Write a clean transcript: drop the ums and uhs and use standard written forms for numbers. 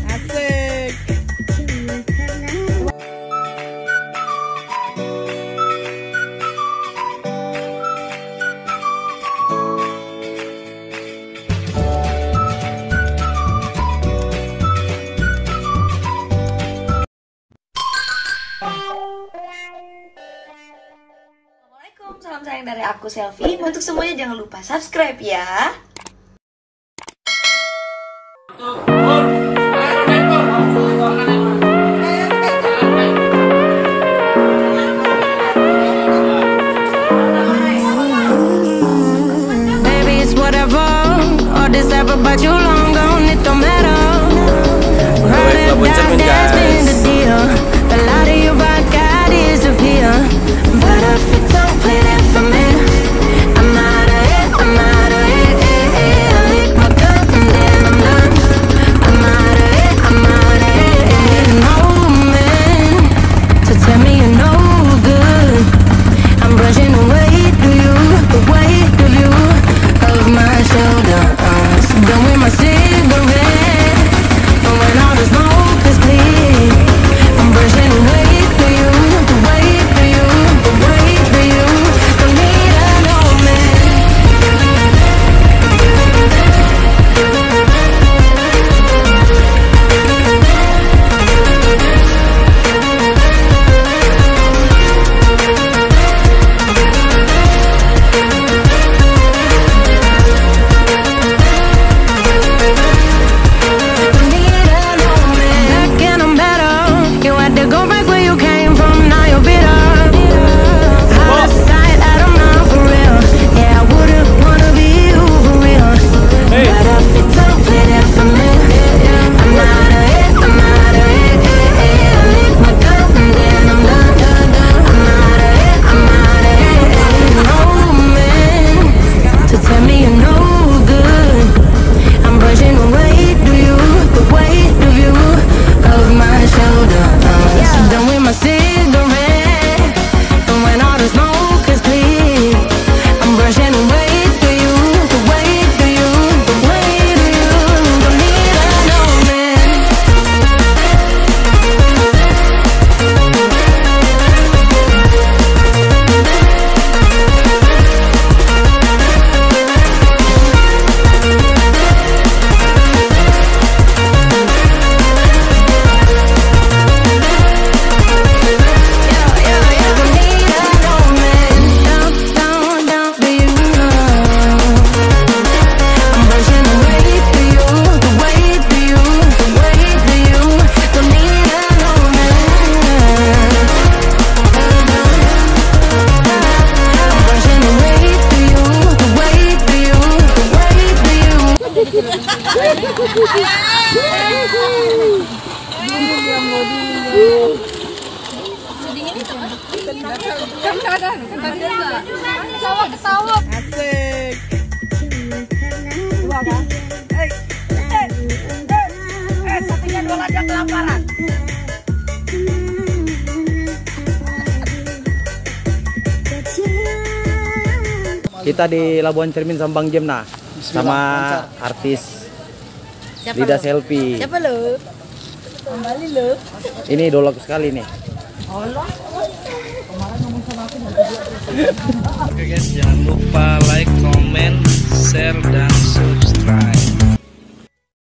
Asik. Salam sayang dari aku Selfie. Untuk semuanya jangan lupa subscribe ya. Baby, it's whatever. All this ever but you long gone, it don't matter. Right and down, that's been the deal. The light of your back, I disappear. But if it don't play that for me, I'm out of it, I'm out of it. I lick my gun and then I'm done. I'm out of it, I'm out of it. No man to tell me you're no good. I'm brushing away to you, the weight of you, of my shoulders. Done with my cigarette, and when all the smoke is clear, I'm brushing away to you, the weight of you, the weight of you. Don't need a no man. Don't need a no man. Back and I'm better. You had to go back where you came from. Now you're bitter. Out of sight, out of mind for real. Yeah, I wouldn't wanna be you for real. But if it don't play that for me, I'm out of it, I'm out of it. I lick my gun and then I'm done. I'm out of it, I'm out of it. No man to tell me you're no good. I'm brushing away to you, the weight of you, of my shoulders. Done with my cigarette, and when all the smoke is clear, I'm brushing away to you, the weight of you, the weight of you. Don't need a no man. Don't need a no man. Down for you. I'm brushing away to you, the weight of you, the weight of you. Don't need a no man. I'm brushing away to you, the weight of you, the weight of you. Asik. Satunya 2 lajang kelaparan. Kita di Labuan Cermin sama Bang Jem, nah, sama artis Lida Selfie. Siapa lo? Kembali lo. Ini idol aku sekali nih. Oke guys, jangan lupa like, comment, share, dan